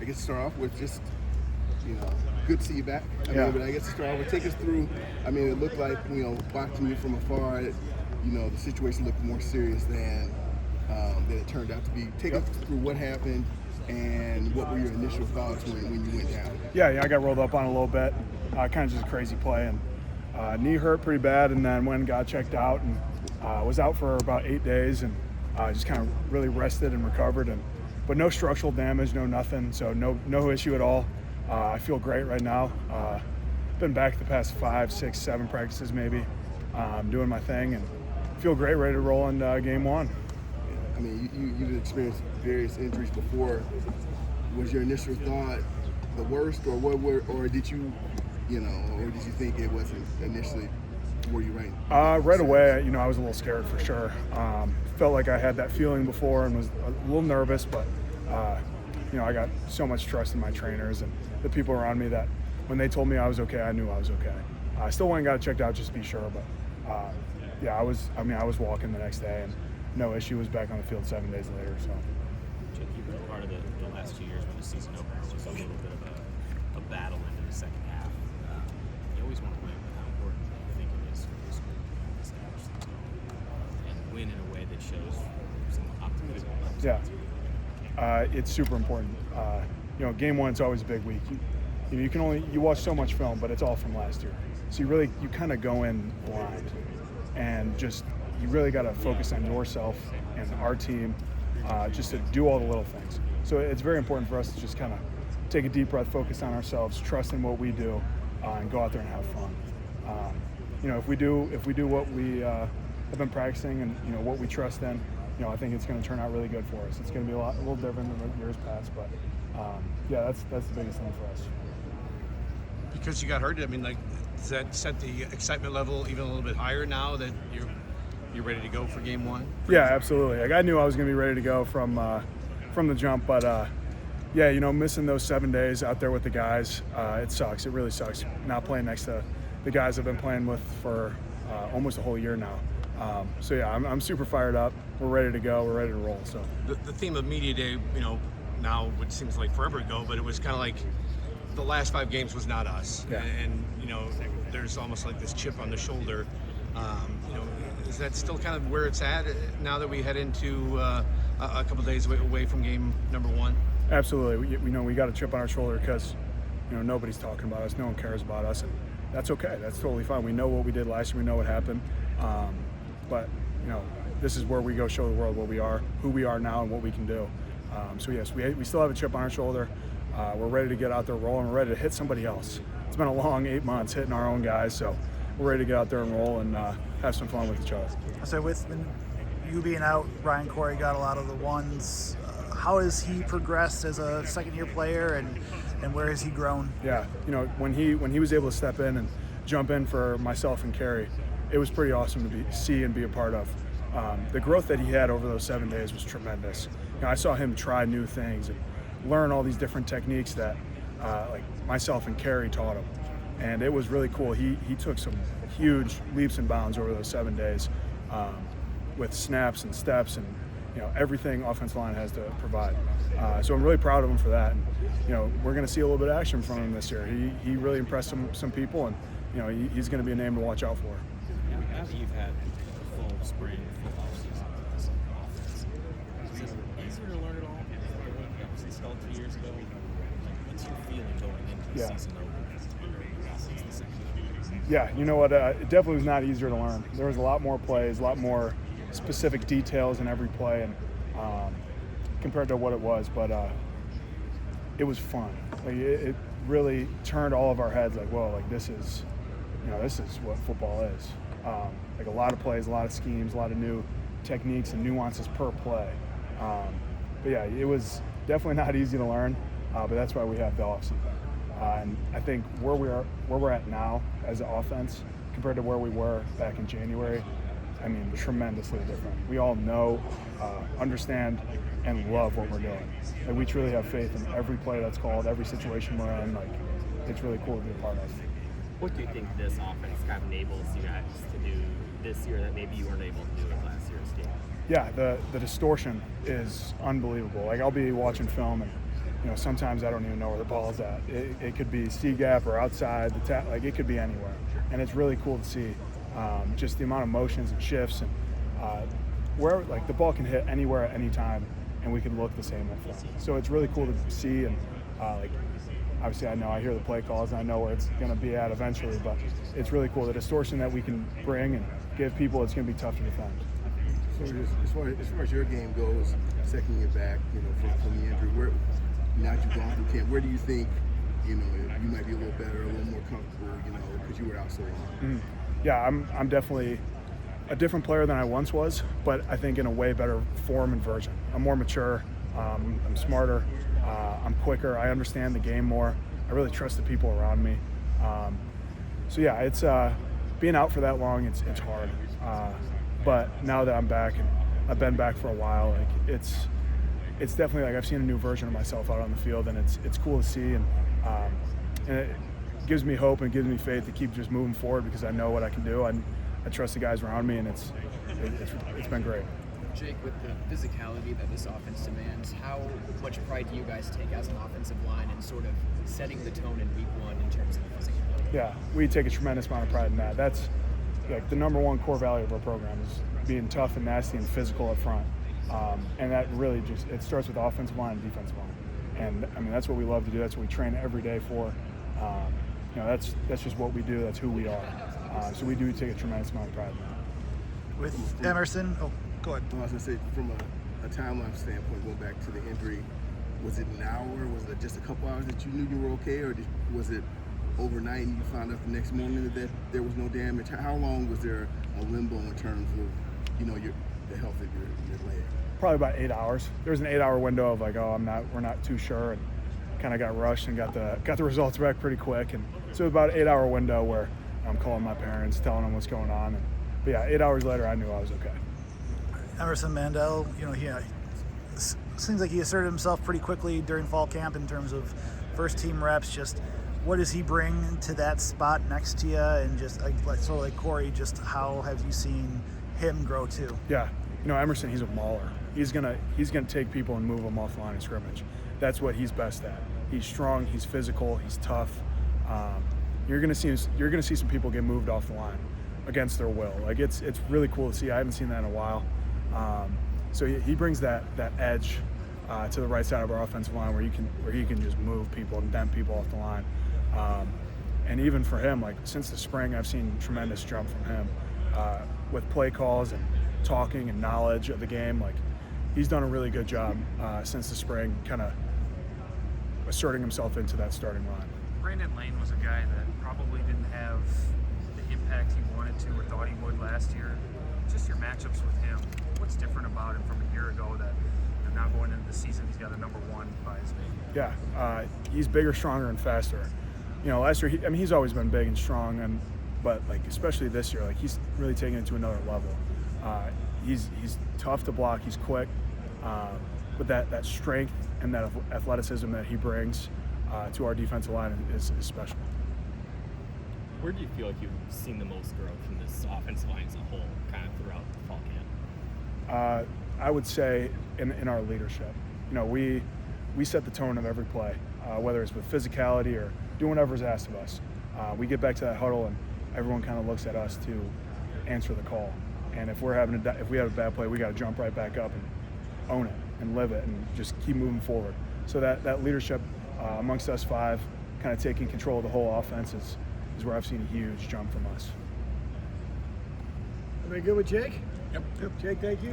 guess start off with just, good to see you back. But I guess to start off with, take us through. It looked like, watching you from afar, the situation looked more serious than it turned out to be. Take us through what happened and what were your initial thoughts when you went down? Yeah, I got rolled up on a little bit. Kind of just a crazy play, and knee hurt pretty bad, and then went and got checked out, and was out for about 8 days, and just kind of really rested and recovered, but no structural damage, no nothing, so no issue at all. I feel great right now. Been back the past 5, 6, 7 practices maybe, doing my thing, and feel great, ready to roll in game 1. You've experienced various injuries before. Was your initial thought the worst, or did you, or did you think it wasn't initially? Were you right? Right away, I was a little scared for sure. Felt like I had that feeling before and was a little nervous, but I got so much trust in my trainers and the people around me that when they told me I was okay, I knew I was okay. I still went and got it checked out just to be sure, but I was walking the next day and no issue. Was back on the field 7 days later. So. Jake, you've been part of the last 2 years when the season opened. It was a little bit of a battle into the second half. You always want to win, but how important do you think it is for this group to establish the tone and win in a way that shows some optimism? It's super important. Game 1's always a big week. You watch so much film, but it's all from last year. So you kind of go in blind, and you really got to focus on yourself and our team, just to do all the little things. So it's very important for us to just kind of take a deep breath, focus on ourselves, trust in what we do, and go out there and have fun. If we do what we have been practicing and what we trust in, I think it's going to turn out really good for us. It's going to be a little different than the years past, but that's the biggest thing for us. Because you got hurt, does that set the excitement level even a little bit higher now that you're ready to go for game 1? Yeah, absolutely. I knew I was going to be ready to go from the jump, but missing those 7 days out there with the guys, it sucks. It really sucks not playing next to the guys I've been playing with for almost a whole year now. I'm super fired up. We're ready to go. We're ready to roll. So the theme of Media Day, now it seems like forever ago, but it was kind of like the last 5 games was not us, and there's almost like this chip on the shoulder. Is that still kind of where it's at now that we head into a couple days away from game number 1? Absolutely. We got a chip on our shoulder because nobody's talking about us. No one cares about us, and that's okay. That's totally fine. We know what we did last year. We know what happened, but this is where we go show the world what we are, who we are now, and what we can do. Yes, we still have a chip on our shoulder. We're ready to get out there rolling. We're ready to hit somebody else. It's been a long 8 months hitting our own guys, so we're ready to get out there and roll and have some fun with each other. So with you being out, Ryan Corey got a lot of the ones. How has he progressed as a second-year player, and where has he grown? Yeah, when he was able to step in and jump in for myself and Kerry, it was pretty awesome to see and be a part of. The growth that he had over those 7 days was tremendous. I saw him try new things and learn all these different techniques that like myself and Kerry taught him, and it was really cool. He took some huge leaps and bounds over those 7 days with snaps and steps and everything offensive line has to provide. So I'm really proud of him for that. And we're going to see a little bit of action from him this year. He really impressed some people, and he's going to be a name to watch out for. Now that you've had a full spring, full offseason, this offense, is it easier to learn it all? Obviously, started 2 years ago. What's your feeling going into the season opener? Yeah, you know what? It definitely was not easier to learn. There was a lot more plays, a lot more specific details in every play, and compared to what it was, but it was fun. Like it really turned all of our heads. Like, whoa, like this is what football is. Like a lot of plays, a lot of schemes, a lot of new techniques and nuances per play. But yeah, it was definitely not easy to learn, but that's why we have the offseason. And I think where we're at now as an offense compared to where we were back in January, tremendously different. We all know, understand, and love what we're doing. And we truly have faith in every play that's called, every situation we're in. Like, it's really cool to be a part of. What do you think this offense kind of enables you guys to do this year that maybe you weren't able to do in last year's game? Yeah, the distortion is unbelievable. Like, I'll be watching film and sometimes I don't even know where the ball's at. It could be C gap or outside the like it could be anywhere, and it's really cool to see just the amount of motions and shifts and where like the ball can hit anywhere at any time, and we can look the same at front. So it's really cool to see, and like obviously I hear the play calls and I know where it's going to be at eventually, but it's really cool the distortion that we can bring and give people. It's going to be tough to defend. So as far as your game goes, second year back, from the injury, now that you've gone through camp, where do you think, you might be a little better, a little more comfortable, because you were out so long? Yeah, I'm definitely a different player than I once was, but I think in a way better form and version. I'm more mature, I'm smarter, I'm quicker, I understand the game more, I really trust the people around me. So yeah, it's being out for that long, it's hard. But now that I'm back, and I've been back for a while, like it's definitely like I've seen a new version of myself out on the field, and it's cool to see, and it gives me hope and gives me faith to keep just moving forward because I know what I can do. I trust the guys around me, and it's been great. Jake, with the physicality that this offense demands, how much pride do you guys take as an offensive line in sort of setting the tone in week one in terms of the physicality? Yeah, we take a tremendous amount of pride in that. That's like the number one core value of our program is being tough and nasty and physical up front. And that really it starts with offensive line and defensive line. And I mean, that's what we love to do. That's what we train every day for. That's just what we do. That's who we are. So we do take a tremendous amount of pride in that. With Emerson, go ahead. I was going to say, from a timeline standpoint, going back to the injury, was it an hour? Was it just a couple hours that you knew you were okay? Or was it overnight and you found out the next morning that there was no damage? How long was there a limbo in terms of, the health of your leg? Probably about 8 hours. There was an 8-hour window of like, we're not too sure, and kind of got rushed and got the results back pretty quick. And so about an 8-hour window where I'm calling my parents, telling them what's going on. But yeah, 8 hours later, I knew I was okay. Emerson Mandel, seems like he asserted himself pretty quickly during fall camp in terms of first team reps. Just what does he bring to that spot next to you? And just like Corey, just how have you seen him grow too? Yeah, Emerson, he's a mauler. He's gonna take people and move them off the line of scrimmage. That's what he's best at. He's strong, he's physical, he's tough. You're gonna see some people get moved off the line against their will. Like it's really cool to see. I haven't seen that in a while. So he brings that edge to the right side of our offensive line where he can just move people and dent people off the line. And even for him, like since the spring, I've seen tremendous jump from him with play calls and talking and knowledge of the game. Like he's done a really good job since the spring, kind of asserting himself into that starting line. Brandon Lane was a guy that probably didn't have the impact he wanted to or thought he would last year. Just your matchups with him. What's different about him from a year ago that now going into the season he's got a number one by his name? Yeah, he's bigger, stronger, and faster. Last year, he's always been big and strong, but like especially this year, like he's really taken it to another level. He's tough to block. He's quick, but that strength and that athleticism that he brings to our defensive line is special. Where do you feel like you've seen the most growth from this offensive line as a whole, kind of throughout the fall camp? I would say in our leadership. We set the tone of every play, whether it's with physicality or doing whatever's asked of us. We get back to that huddle and everyone kind of looks at us to answer the call. And if we have a bad play, we got to jump right back up and own it and live it and just keep moving forward. So that leadership amongst us five, kind of taking control of the whole offense is where I've seen a huge jump from us. Everybody good with Jake? Yep. Jake, thank you.